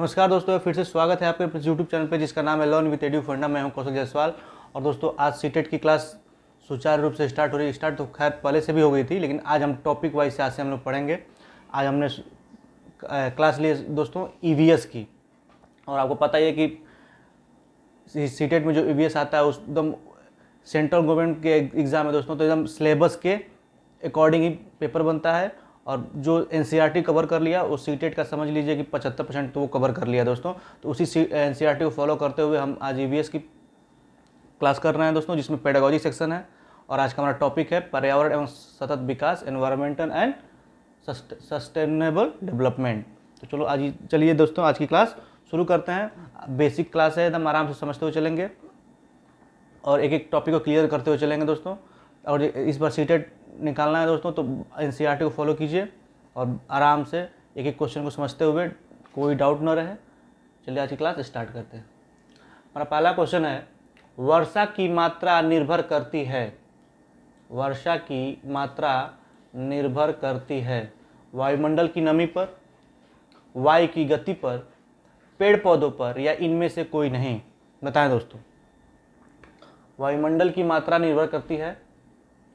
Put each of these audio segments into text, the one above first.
नमस्कार दोस्तों, फिर से स्वागत है आपके यूट्यूब चैनल पे जिसका नाम है लर्न विद एडू फंडा। मैं हूं कौशल जायसवाल। और दोस्तों, आज सीटेट की क्लास सुचारू रूप से स्टार्ट हो रही है। स्टार्ट तो खैर पहले से भी हो गई थी, लेकिन आज हम टॉपिक वाइज से आज से हम लोग पढ़ेंगे। आज हमने क्लास ली दोस्तों ईवीएस की। और आपको पता ही है कि सीटेट में जो ईवीएस आता है उस एकदम सेंट्रल गवर्नमेंट के एग्ज़ाम है दोस्तों, तो एकदम सिलेबस के अकॉर्डिंग ही पेपर बनता है। और जो एनसीईआरटी कवर कर लिया उस सीटेट का समझ लीजिए कि 75% तो वो कवर कर लिया दोस्तों। तो उसी एनसीईआरटी को फॉलो करते हुए हम आज ईवीएस की क्लास कर रहे हैं दोस्तों, जिसमें पेडागॉजी सेक्शन है। और आज का हमारा टॉपिक है पर्यावरण एवं सतत विकास, एनवायरमेंटल एंड सस्टेनेबल डेवलपमेंट। तो चलो चलिए दोस्तों, आज की क्लास शुरू करते हैं। बेसिक क्लास है, एकदम आराम से समझते हुए चलेंगे और एक एक टॉपिक को क्लियर करते हुए चलेंगे दोस्तों। और इस बार सीटेट निकालना है दोस्तों, तो एनसीईआरटी को फॉलो कीजिए और आराम से एक एक क्वेश्चन को समझते हुए, कोई डाउट न रहे। चलिए आज की क्लास स्टार्ट करते हैं। हमारा पहला क्वेश्चन है, वर्षा की मात्रा निर्भर करती है। वर्षा की मात्रा निर्भर करती है वायुमंडल की नमी पर, वायु की गति पर, पेड़ पौधों पर, या इनमें से कोई नहीं। बताएं दोस्तों, वायुमंडल की मात्रा निर्भर करती है,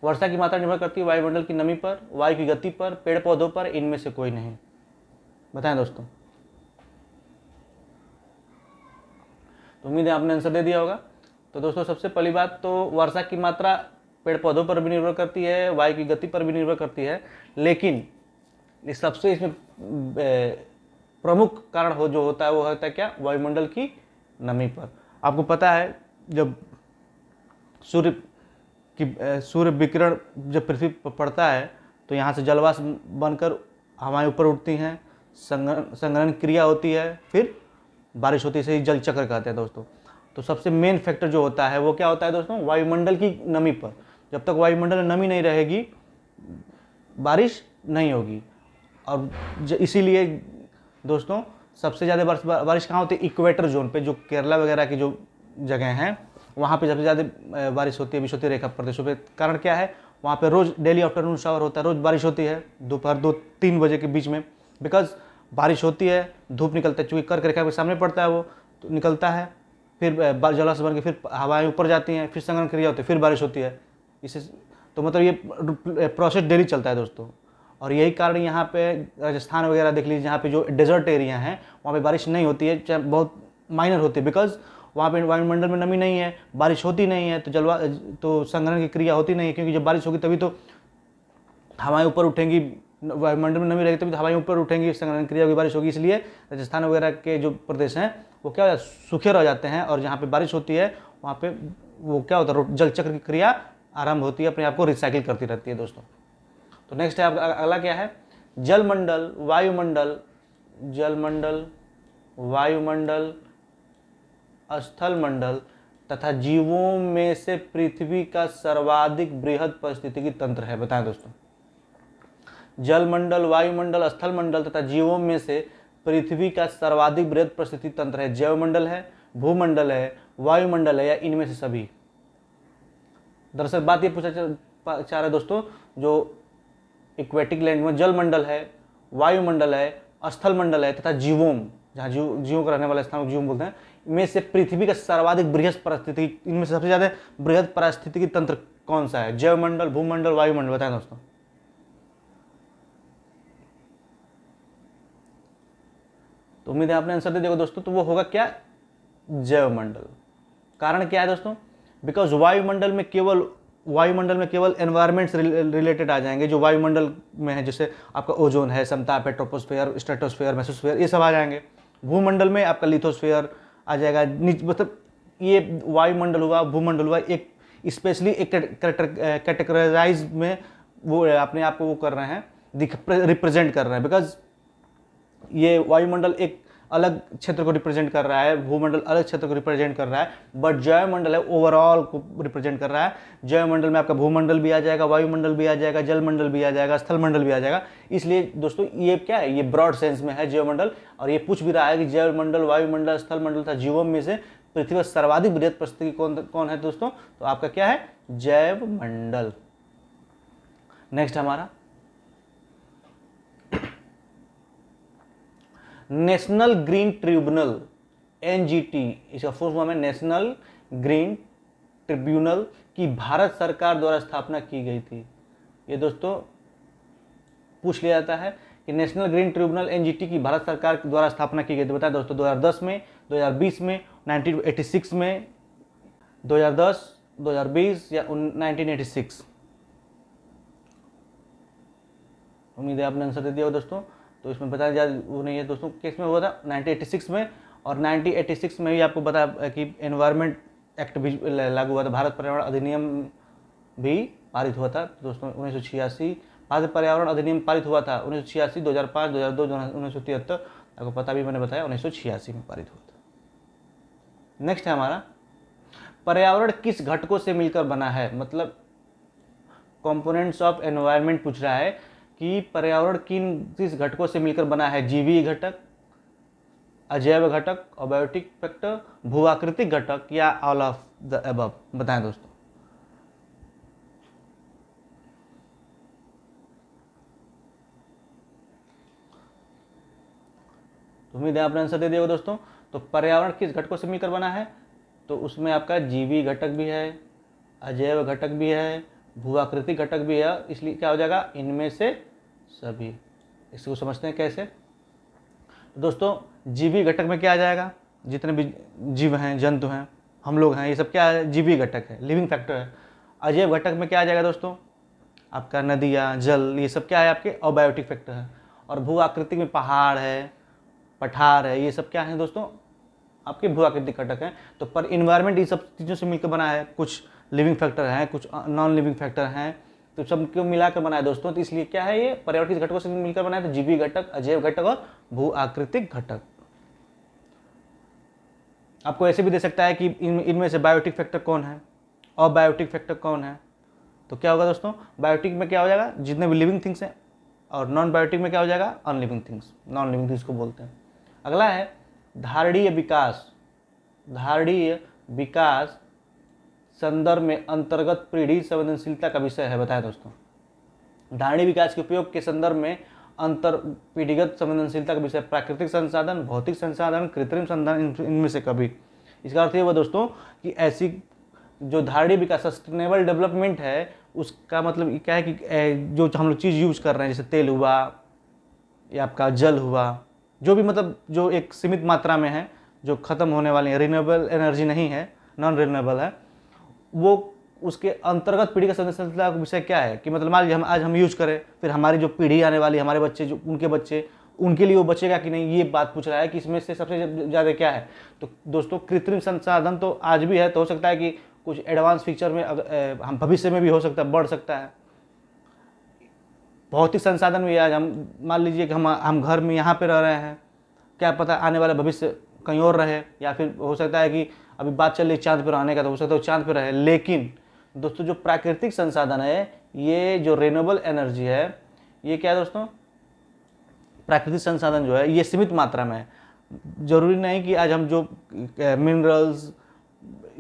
वर्षा की मात्रा निर्भर करती है वायुमंडल की नमी पर, वायु की गति पर, पेड़ पौधों पर, इनमें से कोई नहीं। बताएं दोस्तों। तो उम्मीद है आपने आंसर दे दिया होगा। तो दोस्तों, सबसे पहली बात तो वर्षा की मात्रा पेड़ पौधों पर भी निर्भर करती है, वायु की गति पर भी निर्भर करती है, लेकिन सबसे इसमें प्रमुख कारण जो होता है वो होता है क्या, वायुमंडल की नमी पर। आपको पता है जब सूर्य विकिरण जब पृथ्वी पर पड़ता है तो यहाँ से जलवाष्प बनकर हवाएं ऊपर उठती हैं, संघनन क्रिया होती है, फिर बारिश होती है। इसे जल चक्र कहते हैं दोस्तों। तो सबसे मेन फैक्टर जो होता है वो क्या होता है दोस्तों, वायुमंडल की नमी पर। जब तक वायुमंडल में नमी नहीं रहेगी बारिश नहीं होगी। और इसीलिए दोस्तों सबसे ज़्यादा बारिश कहाँ होती है, इक्वेटर जोन पे, जो केरला वगैरह की जो जगह हैं वहाँ पे सबसे ज़्यादा बारिश होती है विषुवतीय रेखा प्रदेशों पे। कारण क्या है, वहाँ पे रोज़ डेली आफ्टरनून शावर होता है, रोज़ बारिश होती है दोपहर 2-3 बजे के बीच में। बिकॉज बारिश होती है, धूप निकलता है, चूँकि कर्क रेखा के सामने पड़ता है वो तो निकलता है, फिर जलाशय बन के फिर हवाएं ऊपर जाती हैं, फिर संघनन क्रिया होती है, फिर बारिश होती है। इसे तो मतलब ये प्रोसेस डेली चलता है दोस्तों। और यही कारण यहाँ पे राजस्थान वगैरह देख लीजिए, जहाँ पे जो डेजर्ट एरिया हैं वहाँ पे बारिश नहीं होती है, चाहे बहुत माइनर होती है। बिकॉज वहाँ पे वायुमंडल में नमी नहीं है, बारिश होती नहीं है, तो संघनन की क्रिया होती नहीं है। क्योंकि जब बारिश होगी तभी तो हवाएं ऊपर उठेंगी, वायुमंडल में नमी रहेगी तभी तो हवाएं ऊपर उठेंगी, संघनन क्रिया होगी, बारिश होगी। इसलिए राजस्थान वगैरह के जो प्रदेश हैं वो क्या सूखे रह जाते हैं, और जहाँ पे बारिश होती है वहाँ पे वो क्या होता है, जल चक्र की क्रिया आरंभ होती है, अपने आप को रिसाइकिल करती रहती है दोस्तों। तो नेक्स्ट है आपका अगला क्या है, जलमंडल, वायुमंडल, जलमंडल, वायुमंडल, स्थल मंडल तथा जीवों में से पृथ्वी का सर्वाधिक बृहद पारिस्थितिकी तंत्र है। बताएं दोस्तों, जलमंडल, वायुमंडल, स्थल मंडल तथा जीवों में से पृथ्वी का सर्वाधिक बृहद पारिस्थितिकी तंत्र है। जैवमंडल है, भूमंडल है, वायुमंडल है, या इनमें से सभी। दरअसल बात ये पूछा चाह रहा है दोस्तों, जो इक्वेटिक लैंड में जलमंडल है, वायुमंडल है, स्थल मंडल है तथा जीवोम, जहाँ जीवों का रहने वाला स्थान को जीवोम बोलते हैं, में से पृथ्वी का सर्वाधिक बृहद पारिस्थितिकी, इनमें से सबसे ज्यादा बृहद पारिस्थितिकी तंत्र कौन सा है, जैवमंडल, भूमंडल, वायुमंडल। बताएं दोस्तों। तो उम्मीद है आपने आंसर दे दिया दोस्तों। तो वो होगा क्या, जैवमंडल। कारण क्या है दोस्तों, बिकॉज वायुमंडल में केवल एनवायरमेंट्स रिलेटेड आ जाएंगे, जो वायुमंडल में है, जैसे आपका ओजोन है, समताप है, ट्रोपोस्फेयर, स्ट्रेटोस्फेयर, मेसोस्फेयर, ये सब आ जाएंगे। भूमंडल में आपका लिथोस्फेयर आ जाएगा। मतलब ये वायुमंडल हुआ, भूमंडल हुआ, एक स्पेशली एक कैटेगराइज में वो अपने आप को वो कर रहे हैं, रिप्रेजेंट कर रहे हैं। बिकॉज ये वायुमंडल एक अलग क्षेत्र को रिप्रेजेंट कर रहा है, भूमंडल अलग क्षेत्र को रिप्रेजेंट कर रहा है, बट जैवमंडल है ओवरऑल को रिप्रेजेंट कर रहा है। जैवमंडल में आपका भूमंडल भी आ जाएगा, वायुमंडल भी आ जाएगा, जलमंडल भी आ जाएगा, स्थल मंडल भी आ जाएगा। इसलिए दोस्तों ये क्या है, ये ब्रॉड सेंस में है जैवमंडल। और ये पूछ भी रहा है कि जैवमंडल, वायुमंडल, स्थल मंडल तथा जीवों में से पृथ्वी का सर्वाधिक बृहद पारिस्थितिकी कौन है दोस्तों, तो आपका क्या है, जैवमंडल। नेक्स्ट हमारा नेशनल ग्रीन ट्रिब्यूनल, एनजीटी, इसका फुल फॉर्म है नेशनल ग्रीन ट्रिब्यूनल, की भारत सरकार द्वारा स्थापना की गई थी। ये दोस्तों पूछ लिया जाता है कि नेशनल ग्रीन ट्रिब्यूनल एनजीटी की भारत सरकार द्वारा स्थापना की गई थी। बताएं दोस्तों 2010 में, 2020 में, 1986 में, 2010, 2020 या 1986? उम्मीद है आपने आंसर दे दिया हो दोस्तों। तो इसमें बताया जा वो नहीं है दोस्तों, किस में हुआ था 1986 में। और 1986 में भी आपको पता कि एनवायरनमेंट एक्ट भी लागू हुआ था, भारत पर्यावरण अधिनियम भी पारित हुआ था। तो दोस्तों 1986 भारत पर्यावरण अधिनियम पारित हुआ था, 1986, 2005, 2002, 1973, आपको पता भी मैंने बताया 1986 में पारित हुआ था। नेक्स्ट है हमारा, पर्यावरण किस घटकों से मिलकर बना है, मतलब कंपोनेंट्स ऑफ एनवायरनमेंट पूछ रहा है कि पर्यावरण किस घटकों से मिलकर बना है। जीवीय घटक, अजैव घटक, अबायोटिक फैक्टर, भूआकृतिक घटक या ऑल ऑफ द अबव? बताएं दोस्तों। तो उम्मीद है आपने आंसर दे दिया होगा दोस्तों। तो पर्यावरण किस घटकों से मिलकर बना है, तो उसमें आपका जीवी घटक भी है, अजैव घटक भी है, भूआकृतिक घटक भी है, इसलिए क्या हो जाएगा, इनमें से सभी। इसको समझते हैं कैसे। तो दोस्तों जीवी घटक में क्या आ जाएगा, जितने भी जीव हैं, जंतु हैं, हम लोग हैं, ये सब क्या है, जीवी घटक है, लिविंग फैक्टर है। अजैव घटक में क्या आ जाएगा दोस्तों, आपका नदियाँ, जल, ये सब क्या है, आपके अबायोटिक फैक्टर है। और भू आकृतिक में पहाड़ है, पठार है, ये सब क्या है दोस्तों, आपके भू आकृतिक घटक हैं। तो पर इन्वायरमेंट इन सब चीज़ों से मिलकर बना है, कुछ लिविंग फैक्टर हैं, कुछ नॉन लिविंग फैक्टर हैं, तो सबको मिलाकर बना है दोस्तों। तो इसलिए क्या है, ये पर्यावरण के घटकों से मिलकर बना है, तो जीवी घटक, अजैव घटक और भू आकृतिक घटक। आपको ऐसे भी दे सकता है कि इनमें से बायोटिक फैक्टर कौन है और बायोटिक फैक्टर कौन है। तो क्या होगा दोस्तों, बायोटिक में क्या हो जाएगा, जितने भी लिविंग थिंग्स हैं, और नॉन बायोटिक में क्या हो जाएगा, अनलिविंग थिंग्स, नॉन लिविंग थिंग्स को बोलते हैं। अगला है धारणीय विकास। धारणीय विकास संदर्भ में अंतर्गत पीढ़ी संवेदनशीलता का विषय है। बताया दोस्तों, धारणीय विकास के उपयोग के संदर्भ में अंतर पीढ़ीगत संवेदनशीलता का विषय, प्राकृतिक संसाधन, भौतिक संसाधन, कृत्रिम संसाधन, इनमें से कभी। इसका अर्थ ये हुआ दोस्तों कि ऐसी जो धारणीय विकास, सस्टेनेबल डेवलपमेंट है, उसका मतलब क्या है कि जो हम लोग चीज़ यूज कर रहे हैं, जैसे तेल हुआ या आपका जल हुआ, जो भी मतलब जो एक सीमित मात्रा में है, जो ख़त्म होने वाली है, रिन्यूएबल एनर्जी नहीं है, नॉन रिन्यूएबल है, वो उसके अंतर्गत पीढ़ी का संवेदनशीलता का विषय क्या है कि मतलब मान लीजिए हम आज हम यूज करें, फिर हमारी जो पीढ़ी आने वाली, हमारे बच्चे, जो उनके बच्चे, उनके लिए वो बचेगा कि नहीं, ये बात पूछ रहा है कि इसमें से सबसे ज़्यादा क्या है। तो दोस्तों कृत्रिम संसाधन तो आज भी है, तो हो सकता है कि कुछ एडवांस फीचर में हम भविष्य में भी हो सकता है, बढ़ सकता है। भौतिक संसाधन भी आज हम मान लीजिए कि हम घर में यहाँ पे रह रहे हैं, क्या पता आने वाला भविष्य कहीं और रहे, या फिर हो सकता है कि अभी बात चल रही चांद पर रहने का, तो हो सकता है चांद पर रहे। लेकिन दोस्तों जो प्राकृतिक संसाधन है, ये जो रिन्यूएबल एनर्जी है, ये क्या है दोस्तों, प्राकृतिक संसाधन जो है ये सीमित मात्रा में है। जरूरी नहीं कि आज हम जो मिनरल्स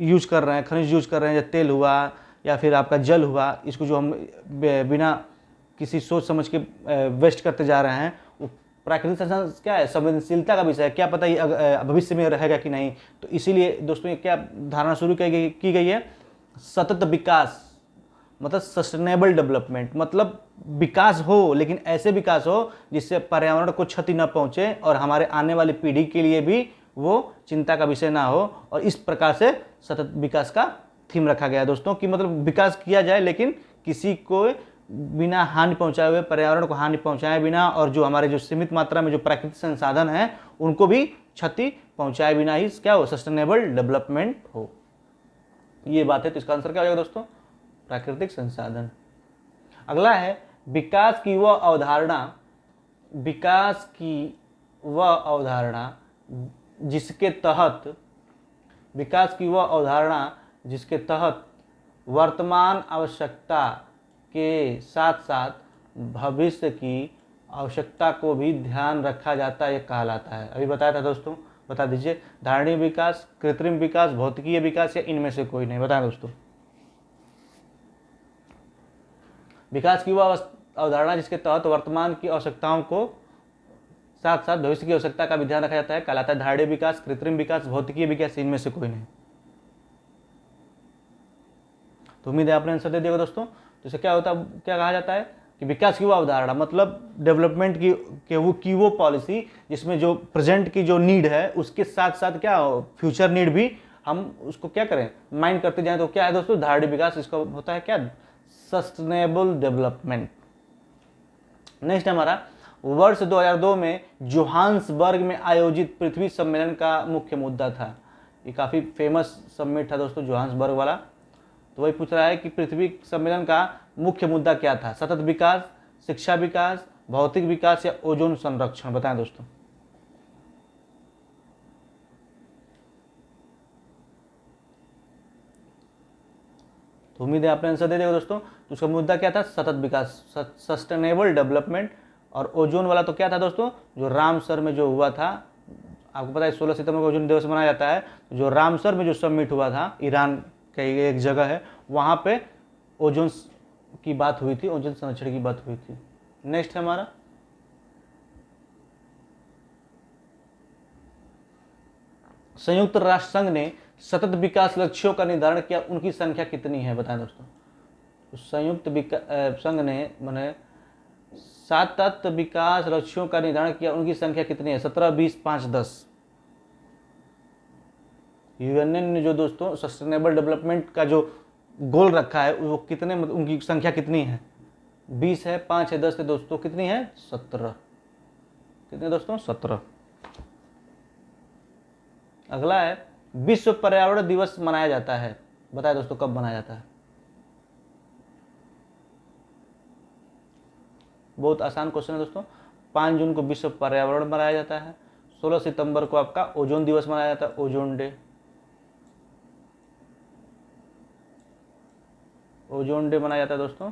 यूज कर रहे हैं, खनिज यूज कर रहे हैं, या तेल हुआ या फिर आपका जल हुआ, इसको जो हम बिना किसी सोच समझ के वेस्ट करते जा रहे हैं, वो प्राकृतिक संसाधन क्या है, संवेदनशीलता का विषय है, क्या पता ये भविष्य में रहेगा कि नहीं। तो इसीलिए दोस्तों ये क्या धारणा शुरू की गई है, सतत विकास, मतलब सस्टेनेबल डेवलपमेंट, मतलब विकास हो, लेकिन ऐसे विकास हो जिससे पर्यावरण को क्षति न पहुंचे और हमारे आने वाली पीढ़ी के लिए भी वो चिंता का विषय ना हो। और इस प्रकार से सतत विकास का थीम रखा गया है दोस्तों, कि मतलब विकास किया जाए लेकिन किसी को बिना हानि पहुंचाए हुए, पर्यावरण को हानि पहुंचाए बिना, और जो हमारे जो सीमित मात्रा में जो प्राकृतिक संसाधन है उनको भी क्षति पहुंचाए बिना ही क्या हो, सस्टेनेबल डेवलपमेंट हो। ये बात है। तो इसका आंसर क्या हो जाएगा दोस्तों, प्राकृतिक संसाधन। अगला है विकास की वह अवधारणा, विकास की वह अवधारणा जिसके तहत, विकास की वह अवधारणा जिसके तहत वर्तमान आवश्यकता के साथ साथ भविष्य की आवश्यकता को भी ध्यान रखा जाता है, ये कहलाता है। अभी बताया था दोस्तों, बता दीजिए, धारणीय विकास, कृत्रिम विकास, भौतिकीय विकास, या इनमें से कोई नहीं। बताएं दोस्तों, विकास की वह अवधारणा जिसके तहत वर्तमान की आवश्यकताओं को साथ साथ भविष्य की आवश्यकता का भी ध्यान रखा जाता है, कहलाता है धारणीय विकास, कृत्रिम विकास, भौतिकीय विकास, इनमें से कोई नहीं। तो उम्मीद है आपने आंसर दे दिया दोस्तों। तो इसे क्या होता है, क्या कहा जाता है कि विकास की वो अवधारणा, मतलब डेवलपमेंट की वो पॉलिसी जिसमें जो प्रेजेंट की जो नीड है उसके साथ साथ क्या फ्यूचर नीड भी हम उसको क्या करें, माइंड करते जाएं। तो क्या है दोस्तों, धारणीय विकास, इसका होता है क्या, सस्टेनेबल डेवलपमेंट। नेक्स्ट हमारा, वर्ष 2002 में जोहान्सबर्ग में आयोजित पृथ्वी सम्मेलन का मुख्य मुद्दा था। ये काफ़ी फेमस समिट था दोस्तों, जोहान्सबर्ग वाला। तो वही पूछ रहा है कि पृथ्वी सम्मेलन का मुख्य मुद्दा क्या था, सतत विकास, शिक्षा विकास, भौतिक विकास या ओजोन संरक्षण, बताएं दोस्तों। तो उम्मीद है आपने आंसर दे दिया दोस्तों। तो उसका मुद्दा क्या था, सतत विकास, सस्टेनेबल डेवलपमेंट। और ओजोन वाला तो क्या था दोस्तों, जो रामसर में जो हुआ था, आपको पता है 16 सितंबर को ओजोन दिवस मनाया जाता है। जो रामसर में जो समिट हुआ था, ईरान का एक जगह है, वहाँ पे ओजोन की बात हुई थी, ओजोन संरक्षण की बात हुई थी। नेक्स्ट है हमारा, संयुक्त राष्ट्र संघ ने सतत विकास लक्ष्यों का निर्धारण किया, उनकी संख्या कितनी है, बताएं दोस्तों। तो संयुक्त संघ ने मैंने सतत विकास लक्ष्यों का निर्धारण किया, उनकी संख्या कितनी है, 17, 20, 5, 10। यूएनए ने जो दोस्तों सस्टेनेबल डेवलपमेंट का जो गोल रखा है वो कितने, मतलब उनकी संख्या कितनी है, 20 है, 5 है, 10 है दोस्तों, कितनी है, 17। कितने दोस्तों, 17। अगला है, विश्व पर्यावरण दिवस मनाया जाता है, बताए दोस्तों कब मनाया जाता है। बहुत आसान क्वेश्चन है दोस्तों। 5 जून को विश्व पर्यावरण मनाया जाता है। 16 सितंबर को आपका ओजोन दिवस मनाया जाता है, ओजोन डे। ओजोन डे मनाया जाता है दोस्तों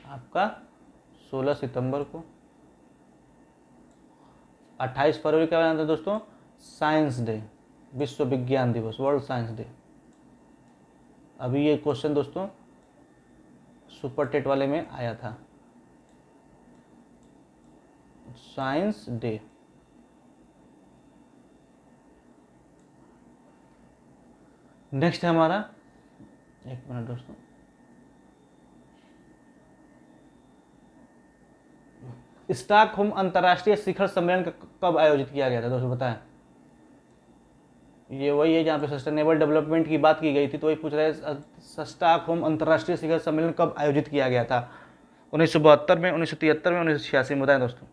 आपका 16 सितंबर को। 28 फरवरी का मनाया जाता है दोस्तों, साइंस डे, विश्व विज्ञान दिवस, वर्ल्ड साइंस डे। अभी ये क्वेश्चन दोस्तों सुपर टेट वाले में आया था, साइंस डे। नेक्स्ट है हमारा, एक मिनट दोस्तों, स्टॉकहोम अंतर्राष्ट्रीय शिखर सम्मेलन कब आयोजित किया गया था दोस्तों, बताएं। ये वही है जहाँ पे सस्टेनेबल डेवलपमेंट की बात की गई थी। तो वही पूछ रहे हैं, स्टॉकहोम अंतर्राष्ट्रीय शिखर सम्मेलन कब आयोजित किया गया था, 1972 में, 1973 में, 1986 में, बताएं दोस्तों।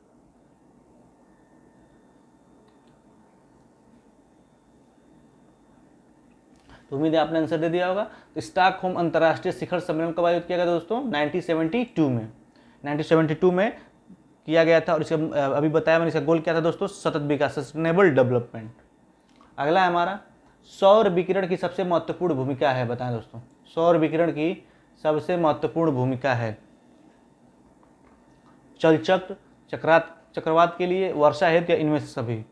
तो उम्मीद है आपने आंसर दे दिया होगा। तो स्टॉकहोम अंतर्राष्ट्रीय शिखर सम्मेलन कब आयोजित किया गया था दोस्तों, 1972 में, 1972 में किया गया था। और इसका अभी बताया मैंने, इसका गोल क्या था दोस्तों, सतत विकास, सस्टेनेबल डेवलपमेंट। अगला है हमारा, सौर विकिरण की सबसे महत्वपूर्ण भूमिका है, बताएं दोस्तों। सौर विकिरण की सबसे महत्वपूर्ण भूमिका है, जल चक्र, चक्रवात के लिए, वर्षा हेतु, या इनमें से सभी।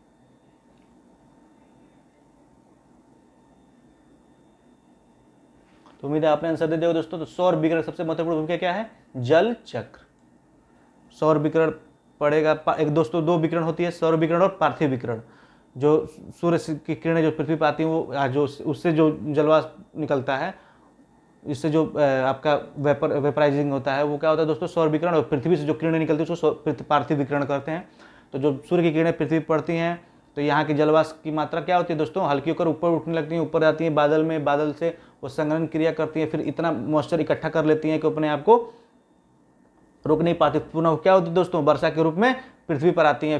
तो उम्मीद है आपने आंसर दे दिया दोस्तों। तो सौर विकिरण सबसे महत्वपूर्ण भूमिका क्या है, जल चक्र। सौर विकिरण पड़ेगा, एक दोस्तों दो विकिरण होती है, सौर विकिरण और पार्थिव विकिरण। जो सूर्य की किरणें जो पृथ्वी पर आती हैं वो जो उससे जो जलवाष्प निकलता है, इससे जो आपका वेपराइजिंग होता है, वो क्या होता है दोस्तों, सौर विकिरण। और पृथ्वी से जो किरणें निकलती है उसको पार्थिव विकिरण करते हैं। तो जो सूर्य की किरणें पृथ्वी पर पड़ती हैं तो यहाँ की जलवाष्प की मात्रा क्या होती है दोस्तों, हल्की होकर ऊपर उठने लगती हैं, ऊपर जाती हैं बादल में, बादल से वो संघनन क्रिया करती हैं, फिर इतना मॉइस्चर इकट्ठा कर लेती हैं कि अपने आप को रोक नहीं पाती। पुनः क्या होती है दोस्तों, वर्षा के रूप में पृथ्वी पर आती हैं,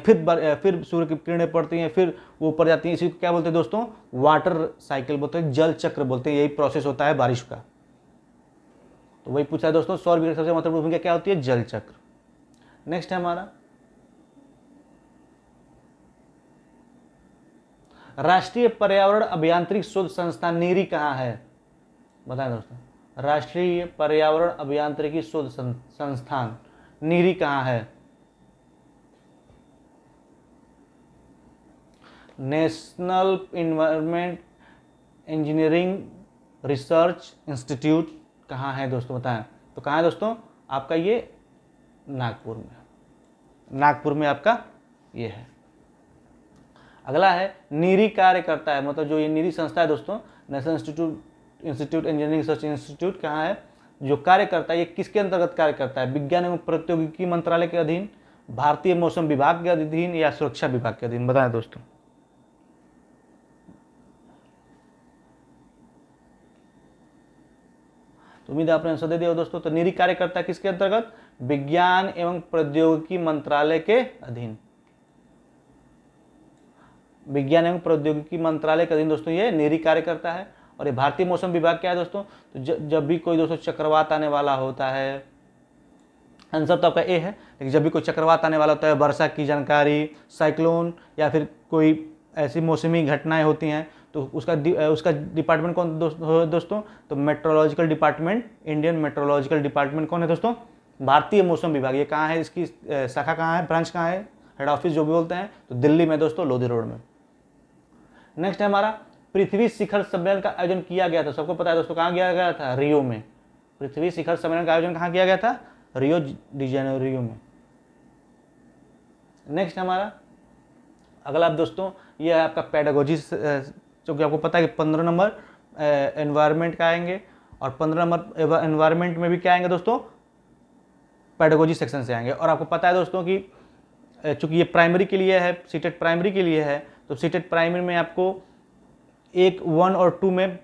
फिर सूर्य की किरणें पड़ती हैं, फिर वो ऊपर जाती हैं। इसी को क्या बोलते हैं दोस्तों, वाटर साइकिल बोलते हैं, जल चक्र बोलते हैं। यही प्रोसेस होता है बारिश का। तो वही पूछा है दोस्तों, सौर विकिरण सबसे महत्वपूर्ण भूमिका क्या होती है, जल चक्र। नेक्स्ट है हमारा, राष्ट्रीय पर्यावरण अभियांत्रिकी शोध संस्थान नीरी कहाँ है, बताएं दोस्तों। राष्ट्रीय पर्यावरण अभियांत्रिकी शोध संस्थान नीरी कहाँ है, national environment engineering research institute कहाँ है दोस्तों, बताएं। तो कहाँ है दोस्तों, आपका ये नागपुर में, नागपुर में आपका ये है। अगला है नीरी कार्य करता है, मतलब जो ये नीरी संस्था है दोस्तों, national institute engineering research institute, कहाँ है, जो कार्य करता है ये किसके अंतर्गत कार्य करता है? विज्ञान एवं प्रौद्योगिकी मंत्रालय के अधीन, भारतीय मौसम विभाग के अधीन या सुरक्षा विभाग के अधीन? बताएं दोस्तों। तो उम्मीद है आपने आंसर दे दिया दोस्तों। तो नीरी कार्य करता है किसके अंतर्गत? विज्ञान एवं प्रौद्योगिकी मंत्रालय के अधीन, विज्ञान एवं प्रौद्योगिकी मंत्रालय के अधीन दोस्तों ये नीरी कार्य करता है। और ये भारतीय मौसम विभाग क्या है दोस्तों? तो जब भी कोई दोस्तों चक्रवात आने वाला होता है, आंसर तो आपका ए है, लेकिन जब भी कोई चक्रवात आने वाला होता है, वर्षा की जानकारी, साइक्लोन या फिर कोई ऐसी मौसमी घटनाएं होती हैं, तो उसका डिपार्टमेंट कौन दोस्तों? तो meteorological department, Indian meteorological department कौन है दोस्तों? भारतीय मौसम विभाग। ये कहाँ है, इसकी शाखा कहाँ है, ब्रांच कहाँ है, हेड ऑफिस जो भी बोलते हैं, तो दिल्ली में दोस्तों, लोधी रोड में। नेक्स्ट है हमारा पृथ्वी शिखर सम्मेलन का आयोजन किया गया था, सबको पता है दोस्तों, कहाँ किया गया था? रियो में। पृथ्वी शिखर सम्मेलन का आयोजन कहाँ किया गया था? रियो डी जेनेरियो में। नेक्स्ट हमारा अगला दोस्तों ये है आपका पेडागोजी, जो कि आपको पता है कि 15 नंबर एनवायरनमेंट का आएंगे, और 15 नंबर एनवायरनमेंट में भी क्या आएंगे दोस्तों? पेडागोजी सेक्शन से आएंगे। और आपको पता है दोस्तों कि चूंकि ये प्राइमरी के लिए है, सीटेट प्राइमरी के लिए है, तो सीटेट प्राइमरी में आपको 1 और 2 में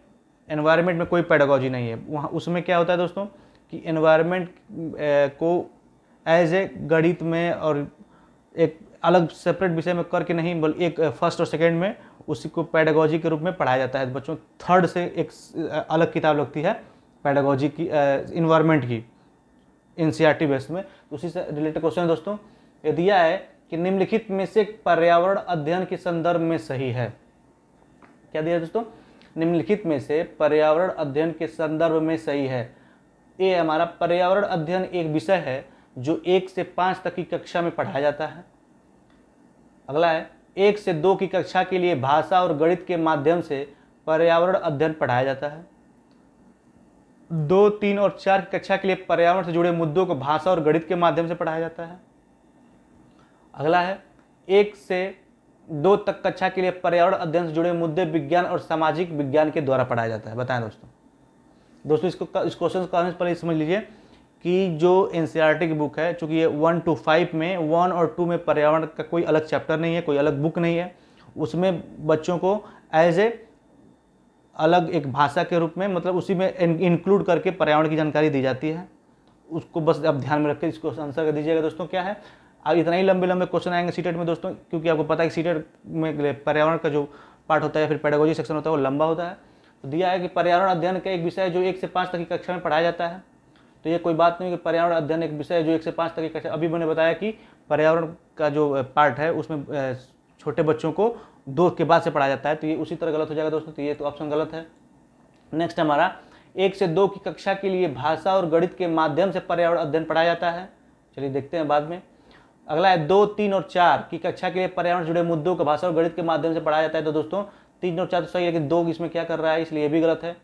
एनवायरनमेंट में कोई पेडागोजी नहीं है। वहाँ उसमें क्या होता है दोस्तों कि एनवायरनमेंट को एज ए गणित में और एक अलग सेपरेट विषय में करके नहीं, बल्कि एक फर्स्ट और सेकेंड में उसी को पेडागोजी के रूप में पढ़ाया जाता है। बच्चों थर्ड से एक अलग किताब लगती है पेडागोजी की, इन्वायरमेंट की, एनसीईआरटी बेस में। उसी से रिलेटेड क्वेश्चन है दोस्तों। ये दिया है कि निम्नलिखित में से पर्यावरण अध्ययन के संदर्भ में सही है। क्या दिया है दोस्तों? निम्नलिखित में से पर्यावरण अध्ययन के संदर्भ में सही है। ये हमारा पर्यावरण अध्ययन एक विषय है जो 1 से 5 तक की कक्षा में पढ़ाया जाता है। अगला है 1 से 2 की कक्षा के लिए भाषा और गणित के माध्यम से पर्यावरण अध्ययन पढ़ाया जाता है। 2, 3 और 4 की कक्षा के लिए पर्यावरण से जुड़े मुद्दों को भाषा और गणित के माध्यम से पढ़ाया जाता है। अगला है 1 से 2 तक कक्षा के लिए पर्यावरण अध्ययन से जुड़े मुद्दे विज्ञान और सामाजिक विज्ञान के द्वारा पढ़ाया जाता है। बताएं दोस्तों। इस क्वेश्चन को पहले समझ लीजिए कि जो एनसीईआरटी की बुक है, चूंकि ये 1 to 5 में 1 और 2 में पर्यावरण का कोई अलग चैप्टर नहीं है, कोई अलग बुक नहीं है, उसमें बच्चों को एज ए अलग एक भाषा के रूप में, मतलब उसी में इंक्लूड करके पर्यावरण की जानकारी दी जाती है। उसको बस आप ध्यान में रखकर इसको आंसर कर दीजिएगा दोस्तों। क्या है, अब इतना ही लंबे लंबे क्वेश्चन आएंगे सीटेट में दोस्तों, क्योंकि आपको पता है कि सीटेट में पर्यावरण का जो पार्ट होता है, फिर पेडागोजी सेक्शन होता है, वो लंबा होता है। तो दिया है कि पर्यावरण अध्ययन का एक विषय है जो 1 से 5 तक की कक्षा में पढ़ाया जाता है। तो ये कोई बात नहीं कि पर्यावरण अध्ययन एक विषय है जो 1 से 5 तक की कक्षा, अभी मैंने बताया कि पर्यावरण का जो पार्ट है उसमें छोटे बच्चों को 2 के बाद से पढ़ाया जाता है, तो ये उसी तरह गलत हो जाएगा दोस्तों। तो ये तो ऑप्शन गलत है। नेक्स्ट हमारा 1 से 2 की कक्षा के लिए भाषा और गणित के माध्यम से पर्यावरण अध्ययन पढ़ाया जाता है। चलिए देखते हैं बाद में। अगला है 2, 3 और 4 की कक्षा के लिए पर्यावरण जुड़े मुद्दों को भाषा और गणित के माध्यम से पढ़ाया जाता है। तो दोस्तों 3 और 4 तो सही है, लेकिन 2 इसमें क्या कर रहा है, इसलिए ये भी गलत है।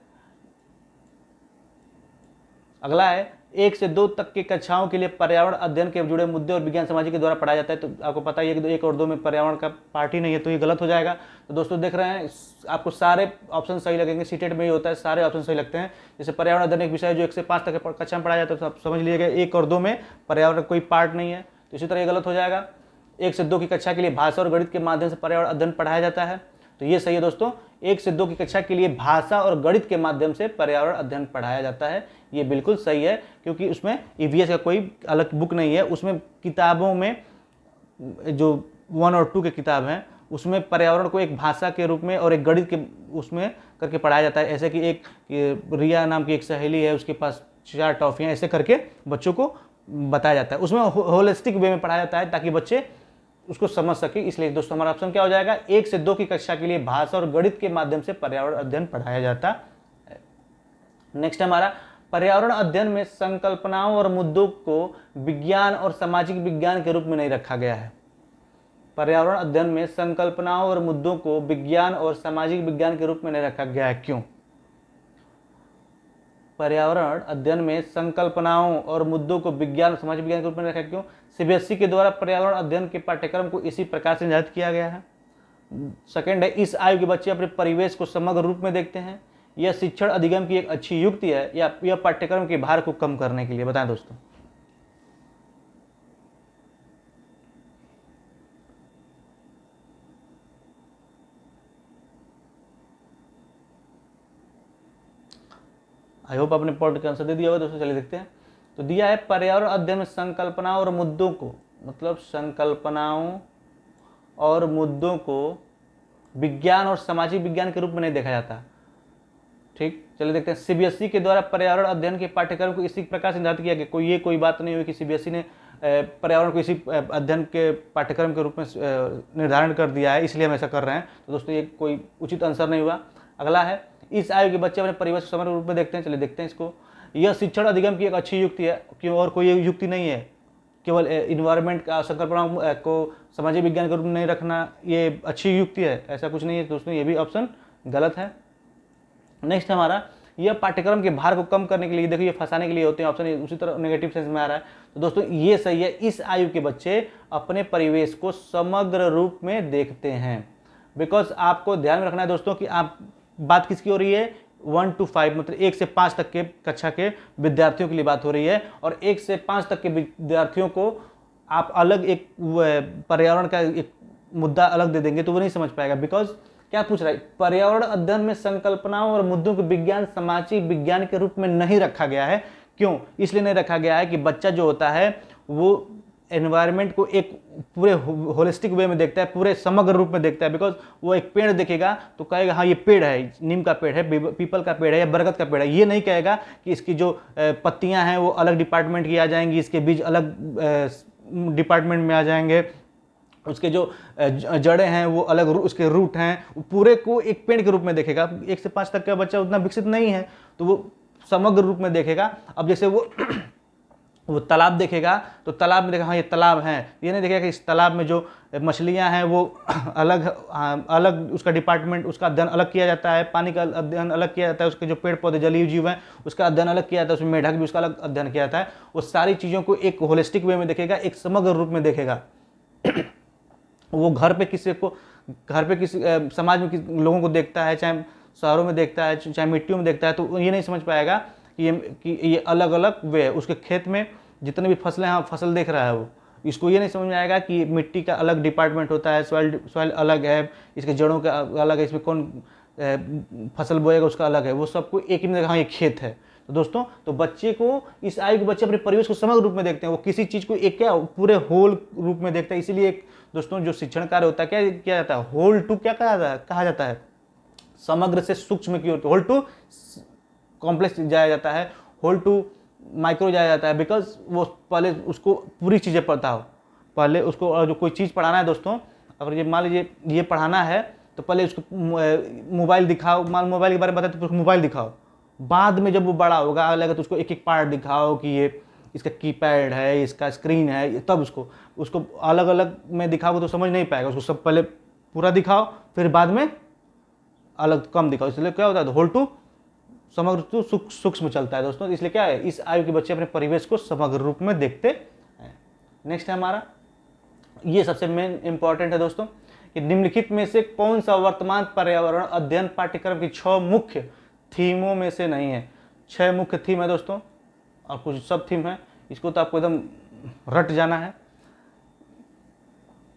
अगला है 1 से 2 तक की कक्षाओं के लिए पर्यावरण अध्ययन के जुड़े मुद्दे और विज्ञान समाज के द्वारा पढ़ाया जाता है। तो आपको पता ही है कि 1 और 2 में पर्यावरण का पार्ट ही नहीं है, तो ये गलत हो जाएगा। तो दोस्तों देख रहे हैं, आपको सारे ऑप्शन सही लगेंगे। सीटेट में ही होता है, सारे ऑप्शन सही लगते हैं। जैसे पर्यावरण अध्ययन एक विषय जो 1 से 5 तक कक्षा में पढ़ाया जाता है, तो आप समझ लीजिएगा 1 और 2 में पर्यावरण कोई पार्ट नहीं है, तो इसी तरह ये गलत हो जाएगा। 1 से 2 की कक्षा के लिए भाषा और गणित के माध्यम से पर्यावरण अध्ययन पढ़ाया जाता है, तो ये सही है दोस्तों। 1 से 2 की कक्षा के लिए भाषा और गणित के माध्यम से पर्यावरण अध्ययन पढ़ाया जाता है, ये बिल्कुल सही है, क्योंकि उसमें ईवीएस का कोई अलग बुक नहीं है। उसमें किताबों में जो 1 और 2 के किताब हैं, उसमें पर्यावरण को एक भाषा के रूप में और एक गणित के उसमें करके पढ़ाया जाता है। ऐसे कि एक रिया नाम की एक सहेली है, उसके पास 4 टॉफियाँ, ऐसे करके बच्चों को बताया जाता है। उसमें होलिस्टिक वे में पढ़ाया जाता है ताकि बच्चे उसको समझ सके। इसलिए दोस्तों हमारा ऑप्शन क्या हो जाएगा, 1 से 2 की कक्षा के लिए भाषा और गणित के माध्यम से पर्यावरण अध्ययन पढ़ाया जाता है। नेक्स्ट हमारा पर्यावरण अध्ययन में संकल्पनाओं और मुद्दों को विज्ञान और सामाजिक विज्ञान के रूप में नहीं रखा गया है। पर्यावरण अध्ययन में संकल्पनाओं और मुद्दों को विज्ञान और सामाजिक विज्ञान के रूप में नहीं रखा गया है, क्यों? पर्यावरण अध्ययन में संकल्पनाओं और मुद्दों को विज्ञान समाज विज्ञान के रूप में रखा। क्यों? सीबीएसई के द्वारा पर्यावरण अध्ययन के पाठ्यक्रम को इसी प्रकार से निर्धारित किया गया है। सेकंड है, इस आयु के बच्चे अपने परिवेश को समग्र रूप में देखते हैं। यह शिक्षण अधिगम की एक अच्छी युक्ति है या यह पाठ्यक्रम के भार को कम करने के लिए? बताएं दोस्तों। आई होप आपने पॉइंट का आंसर दे दिया होगा दोस्तों। चलिए देखते हैं। तो दिया है पर्यावरण अध्ययन में संकल्पनाओं और मुद्दों को, मतलब संकल्पनाओं और मुद्दों को विज्ञान और सामाजिक विज्ञान के रूप में नहीं देखा जाता। ठीक, चलिए देखते हैं। सीबीएसई के द्वारा पर्यावरण अध्ययन के पाठ्यक्रम को इसी प्रकार से निर्धारित किया गया। कोई बात नहीं हुई कि सीबीएसई ने पर्यावरण को इसी अध्ययन के पाठ्यक्रम के रूप में निर्धारण कर दिया है इसलिए हम ऐसा कर रहे हैं। तो दोस्तों ये कोई उचित आंसर नहीं हुआ। अगला है, इस आयु के बच्चे अपने परिवेश को समग्र रूप में देखते हैं। चलिए देखते हैं इसको। यह शिक्षण अधिगम की एक अच्छी युक्ति है। क्यों? और कोई युक्ति नहीं है। केवल इन्वायरमेंट का संकल्पनाओं को सामाजिक विज्ञान के रूप में नहीं रखना ये अच्छी युक्ति है, ऐसा कुछ नहीं है दोस्तों। ये भी ऑप्शन गलत है। नेक्स्ट हमारा, यह पाठ्यक्रम के भार को कम करने के लिए, देखिए ये फंसाने के लिए होते हैं ऑप्शन, उसी तरह नेगेटिव सेंस में आ रहा है। तो दोस्तों ये सही है, इस आयु के बच्चे अपने परिवेश को समग्र रूप में देखते हैं। बिकॉज आपको ध्यान में रखना है दोस्तों कि आप बात किसकी हो रही है, 1 to 5 मतलब 1 से 5 तक के कक्षा के विद्यार्थियों के लिए बात हो रही है। और 1 से 5 तक के विद्यार्थियों को आप अलग एक पर्यावरण का एक मुद्दा अलग दे देंगे तो वो नहीं समझ पाएगा। बिकॉज क्या पूछ रहा है, पर्यावरण अध्ययन में संकल्पनाओं और मुद्दों को विज्ञान सामाजिक विज्ञान के रूप में नहीं रखा गया है। क्यों? इसलिए नहीं रखा गया है कि बच्चा जो होता है वो एनवायरनमेंट को एक पूरे होलिस्टिक वे में देखता है, पूरे समग्र रूप में देखता है। बिकॉज वो एक पेड़ देखेगा तो कहेगा हाँ ये पेड़ है, नीम का पेड़ है, पीपल का पेड़ है या बरगद का पेड़ है। ये नहीं कहेगा कि इसकी जो पत्तियां हैं वो अलग डिपार्टमेंट की आ जाएंगी, इसके बीज अलग डिपार्टमेंट में आ जाएंगे, उसके जो जड़ें हैं वो अलग, उसके रूट हैं, पूरे को एक पेड़ के रूप में देखेगा। 1 से 5 तक का बच्चा उतना विकसित नहीं है तो वो समग्र रूप में देखेगा। अब जैसे वो तालाब देखेगा तो तालाब में देखेगा हाँ ये तालाब है, ये नहीं देखेगा कि इस तालाब में जो मछलियां हैं वो अलग उसका डिपार्टमेंट, उसका अध्ययन अलग किया जाता है, पानी का अध्ययन अलग किया जाता है, उसके जो पेड़ पौधे जलीय जीव हैं उसका अध्ययन अलग किया जाता है, उसमें मेढक भी उसका अलग अध्ययन किया जाता है। वो सारी चीज़ों को एक होलिस्टिक वे में देखेगा, एक समग्र रूप में देखेगा। वो घर पे किसी समाज में लोगों को देखता है, चाहे शहरों में देखता है चाहे मिट्टियों में देखता है, तो ये नहीं समझ पाएगा कि ये अलग अलग वे है। उसके खेत में जितने भी फसलें हैं फसल देख रहा है वो, इसको ये नहीं समझ में आएगा कि मिट्टी का अलग डिपार्टमेंट होता है, सॉइल अलग है, इसके जड़ों का अलग है, इसमें कौन फसल बोएगा उसका अलग है। वो सबको एक ही में देखा हाँ ये खेत है। तो दोस्तों तो बच्चे को, इस आयु के बच्चे अपने परिवेश को समग्र रूप में देखते हैं, वो किसी चीज़ को एक क्या पूरे होल रूप में देखता है। इसीलिए एक दोस्तों जो शिक्षण कार्य होता है क्या किया जाता है, होल टू क्या कहा जाता है, समग्र से सूक्ष्म की ओर, होल टू कॉम्प्लेक्स जाया जाता है, होल टू माइक्रो जाया जाता है। बिकॉज वो पहले उसको पूरी चीज़ें पढ़ता हो, पहले उसको जो कोई चीज़ पढ़ाना है दोस्तों, अगर ये मान लीजिए ये पढ़ाना है तो पहले उसको मोबाइल दिखाओ, मोबाइल के बारे में बताए तो मोबाइल दिखाओ, बाद में जब वो बड़ा होगा अगला तो उसको एक एक पार्ट दिखाओ कि ये इसका कीपैड है, इसका स्क्रीन है, तब उसको अलग अलग में दिखाओ तो समझ नहीं पाएगा। उसको सब पहले पूरा दिखाओ फिर बाद में अलग कम दिखाओ। इसलिए क्या होता है, होल टू समग्र टू सूक्ष्म चलता है दोस्तों। इसलिए क्या है, इस आयु के बच्चे अपने परिवेश को समग्र रूप में देखते हैं। नेक्स्ट है हमारा, ये सबसे मेन इंपॉर्टेंट है दोस्तों, कि निम्नलिखित में से कौन सा वर्तमान पर्यावरण अध्ययन पाठ्यक्रम की 6 मुख्य थीमों में से नहीं है। 6 मुख्य थीम है दोस्तों और कुछ सब थीम है, इसको तो आपको एकदम रट जाना है।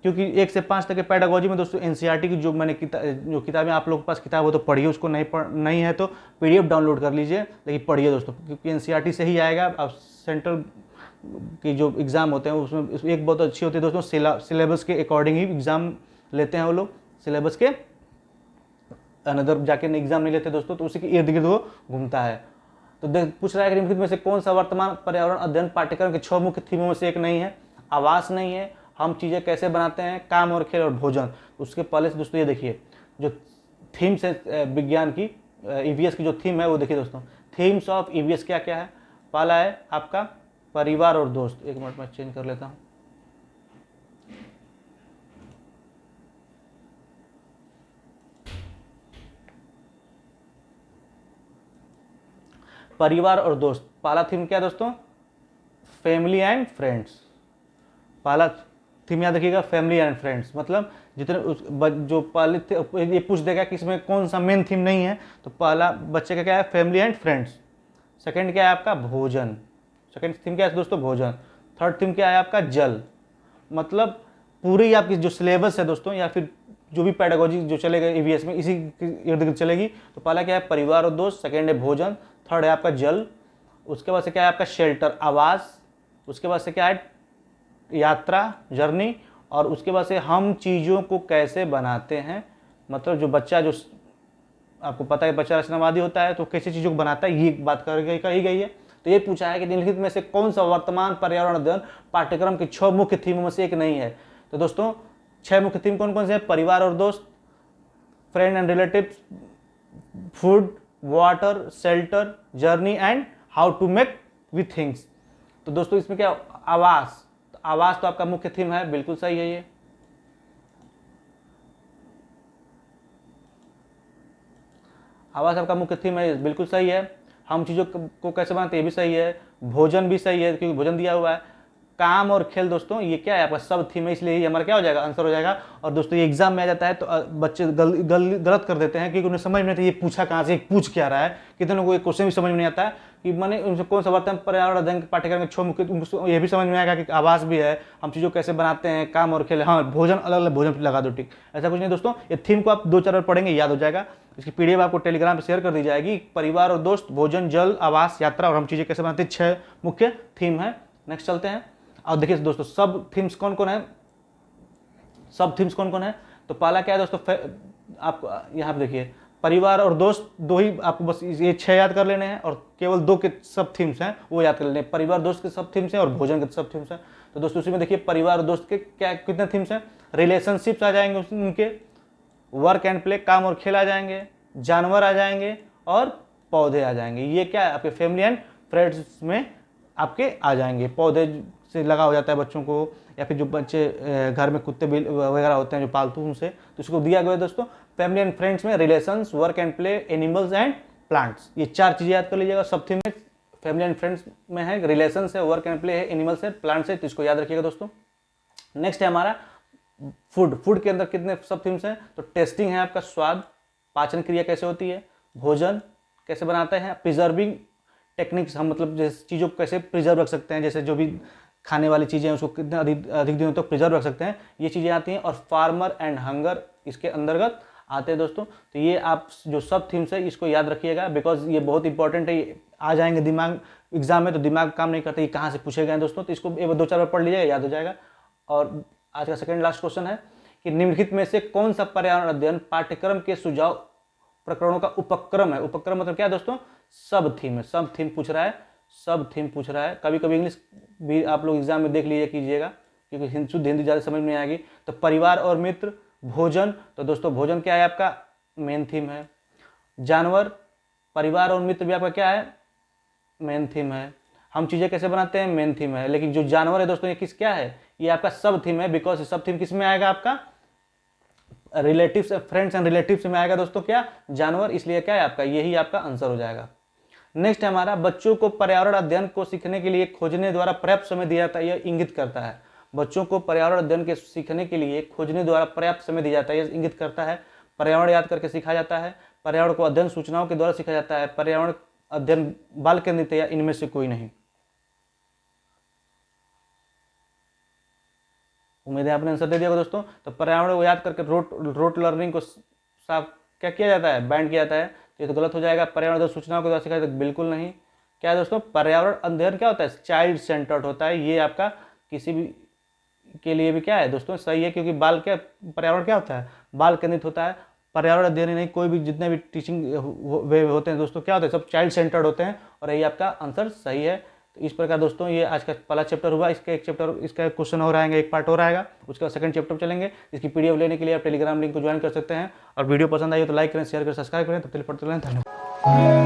क्योंकि 1 से 5 तक के पेडागोजी में दोस्तों एनसीईआरटी की जो मैंने जो किताबें आप लोगों के पास किताब हो तो पढ़िए, उसको नहीं है तो पीडीएफ डाउनलोड कर लीजिए, लेकिन पढ़िए दोस्तों, क्योंकि एनसीईआरटी से ही आएगा। अब सेंट्रल की जो एग्ज़ाम होते हैं उसमें एक बहुत अच्छी होती है दोस्तों, सिलेबस के अकॉर्डिंग ही एग्ज़ाम लेते हैं वो लोग, सिलेबस के अनदर जाके एग्जाम नहीं लेते दोस्तों, तो उसी के इर्द गिर्द वो घूमता है। तो पूछ रहा है कि निम्नलिखित में से कौन सा वर्तमान पर्यावरण अध्ययन पाठ्यक्रम के 6 मुख्य थीमों में से एक नहीं है। आवास नहीं है, हम चीज़ें कैसे बनाते हैं, काम और खेल और भोजन। उसके पहले से दोस्तों ये देखिए जो थीम्स है विज्ञान की, ईवीएस की जो थीम है वो देखिए दोस्तों, थीम्स ऑफ ईवीएस क्या क्या है। पहला है आपका परिवार और दोस्त, एक मिनट में चेंज कर लेता हूँ। परिवार और दोस्त। पहला थीम क्या है दोस्तों? Family and friends. पहला थीम याद रखिएगा, फैमिली एंड फ्रेंड्स। मतलब जितने जो पहले ये पूछ देगा कि इसमें कौन सा मेन थीम नहीं है, तो पहला बच्चे का क्या है? Family and friends. सेकंड क्या है आपका? भोजन। सेकंड थीम क्या है दोस्तों? भोजन। थर्ड थीम क्या है आपका? जल। मतलब पूरी आपकी जो सिलेबस है दोस्तों, या फिर जो भी पैडागोजी जो चलेगा ईवीएस में, इसी इर्द गिर्द चलेगी। तो पहला क्या है? परिवार और दोस्त। सेकंड है भोजन। थर्ड है आपका जल। उसके बाद से क्या है आपका? शेल्टर, आवास। उसके बाद से क्या है? यात्रा, जर्नी। और उसके बाद से हम चीज़ों को कैसे बनाते हैं। मतलब जो बच्चा, जो आपको पता है बच्चा रचनावादी होता है, तो कैसे चीज़ों को बनाता है, ये बात कही गई है। तो ये पूछा है कि निम्नलिखित में से कौन सा वर्तमान पर्यावरण अध्ययन पाठ्यक्रम के 6 मुख्य थीमों में से एक नहीं है। तो दोस्तों 6 मुख्य थीम कौन कौन से हैं? परिवार और दोस्त, friend and relatives, food, water, shelter, journey and how to make with things. तो दोस्तों इसमें क्या? आवास। तो आवास तो आपका मुख्य थीम है, बिल्कुल सही है ये। आवास आपका मुख्य थीम है, बिल्कुल सही है। हम चीज़ों को कैसे बनाते हैं, ये भी सही है। भोजन भी सही है क्योंकि भोजन दिया हुआ है। काम और खेल दोस्तों ये क्या है आपका? सब थीम है, इसलिए ये हमारा क्या हो जाएगा? आंसर हो जाएगा। और दोस्तों ये एग्जाम में आ जाता है तो बच्चे गलत कर देते हैं क्योंकि उन्हें समझ में नहीं आता ये पूछा कहाँ से, पूछ क्या रहा है। कितने लोगों को एक क्वेश्चन भी समझ में नहीं आता है कि मैंने उनसे कौन सा वर्तमान पर्यावरण अध्ययन के पाठ्यक्रम के 6 मुख्य, ये भी समझ में आएगा कि आवास भी है, हम चीज़ों को कैसे बनाते हैं, काम और खेल। हाँ, भोजन अलग अलग भोजन लगा दो, ठीक। ऐसा कुछ नहीं दोस्तों, ये थीम को आप 2-4 बार पढ़ेंगे, याद हो जाएगा। इसकी पीडीएफ आपको टेलीग्राम पर शेयर कर दी जाएगी। परिवार और दोस्त, भोजन, जल, आवास, यात्रा और हम चीज़ें कैसे बनाते हैं, 6 मुख्य थीम है। नेक्स्ट चलते हैं। और देखिए दोस्तों सब थीम्स कौन कौन है, सब थीम्स कौन कौन है। तो पहला क्या है दोस्तों? आपको यहाँ पे देखिए, परिवार और दोस्त, दो ही आपको बस ये 6 याद कर लेने हैं और केवल 2 के सब थीम्स हैं वो याद कर लेने हैं। परिवार दोस्त के सब थीम्स हैं और भोजन के सब थीम्स हैं। तो दोस्तों उसी में देखिए परिवार और दोस्त के क्या कितने थीम्स हैं? रिलेशनशिप्स आ जाएंगे उनके, वर्क एंड प्ले, काम और खेल आ जाएंगे, जानवर आ जाएंगे और पौधे आ जाएंगे। ये क्या है आपके? फैमिली एंड फ्रेंड्स में आपके आ जाएंगे। पौधे से लगा हो जाता है बच्चों को, या फिर जो बच्चे घर में कुत्ते बिल वगैरह होते हैं जो पालतू, उनसे, तो इसको दिया गया है दोस्तों फैमिली एंड फ्रेंड्स में relations, work and play, animals and plants. ये 4 चीज़ें याद कर लीजिएगा। सब थीम में फैमिली एंड फ्रेंड्स में है, रिलेशंस है, वर्क एंड प्ले है, एनिमल्स है, प्लांट्स है, तो इसको याद रखिएगा दोस्तों। नेक्स्ट है हमारा फूड। फूड के अंदर कितने सब थीम्स हैं? तो टेस्टिंग है आपका, स्वाद, पाचन क्रिया कैसे होती है, भोजन कैसे बनाते हैं, प्रिजर्विंग टेक्निक्स, हम मतलब जैसे चीज़ों को कैसे प्रिजर्व रख सकते हैं, जैसे जो भी खाने वाली चीज़ें हैं उसको कितने अधिक दिनों तक प्रिजर्व रख सकते हैं, ये चीज़ें आती हैं। और फार्मर एंड हंगर इसके अंतर्गत आते हैं दोस्तों। तो ये आप जो सब थीम्स है इसको याद रखिएगा, बिकॉज ये बहुत इंपॉर्टेंट है। ये आ जाएंगे दिमाग एग्जाम में, तो दिमाग काम नहीं करता ये कहाँ से पूछे गए दोस्तों। तो इसको 2-4 बार पढ़ लीजिएगा, याद हो जाएगा। और आज का सेकंड लास्ट क्वेश्चन है कि निम्नलिखित में से कौन सा पर्यावरण अध्ययन पाठ्यक्रम के सुझाव प्रकरणों का उपक्रम है। उपक्रम मतलब क्या है दोस्तों? सब थीम है, सब थीम पूछ रहा है, सब थीम पूछ रहा है। कभी कभी इंग्लिश भी आप लोग एग्जाम में देख लीजिए कीजिएगा क्योंकि शुद्ध हिंदी ज़्यादा समझ में आएगी। तो परिवार और मित्र, भोजन, तो दोस्तों भोजन क्या है आपका? मेन थीम है। जानवर, परिवार और मित्र भी आपका क्या है? मेन थीम है। हम चीज़ें कैसे बनाते हैं, मेन थीम है। लेकिन जो जानवर है दोस्तों ये क्या है? ये आपका सब थीम है, बिकॉज सब थीम किस में आएगा आपका? रिलेटिव्स, फ्रेंड्स एंड रिलेटिव्स में आएगा दोस्तों क्या? जानवर, इसलिए क्या है आपका? यही आपका आंसर हो जाएगा। नेक्स्ट है हमारा, बच्चों को पर्यावरण अध्ययन को सीखने के लिए खोजने द्वारा पर्याप्त समय दिया जाता है, यह इंगित करता है। बच्चों को पर्यावरण अध्ययन के सीखने के लिए खोजने द्वारा पर्याप्त समय दिया जाता है, यह इंगित करता है। पर्यावरण याद करके सीखा जाता है, पर्यावरण को अध्ययन सूचनाओं के द्वारा सीखा जाता है, पर्यावरण अध्ययन बाल केंद्रित है, या इनमें से कोई नहीं। उम्मीद है आपने आंसर दे दिया होगा दोस्तों। तो पर्यावरण को याद करके रोट लर्निंग को साफ क्या किया जाता है? बैंड किया जाता है। तो ये तो गलत हो जाएगा। पर्यावरण सूचनाओं के द्वारा सिखाया जाता है, बिल्कुल नहीं। क्या है दोस्तों? पर्यावरण अध्ययन क्या होता है? चाइल्ड सेंटर्ड होता है। ये आपका किसी भी के लिए भी क्या है दोस्तों? सही है, क्योंकि बाल क्या, पर्यावरण क्या होता है? बाल केंद्रित होता है। पर्यावरण अध्ययन ही नहीं, कोई भी जितने भी टीचिंग वे होते हैं दोस्तों क्या होते हैं? सब चाइल्ड सेंटर्ड होते हैं, और यही आपका आंसर सही है। तो इस प्रकार दोस्तों ये आज का पहला चैप्टर हुआ। इसका एक चैप्टर, इसका क्वेश्चन और आएंगे, एक पार्ट और आएगा, उसके बाद सेकंड चैप्टर चलेंगे। इसकी पीडीएफ लेने के लिए आप टेलीग्राम लिंक को ज्वाइन कर सकते हैं। और वीडियो पसंद आई तो लाइक करें, शेयर करें, सब्सक्राइब करें। तब तक पढ़ते रहें, धन्यवाद।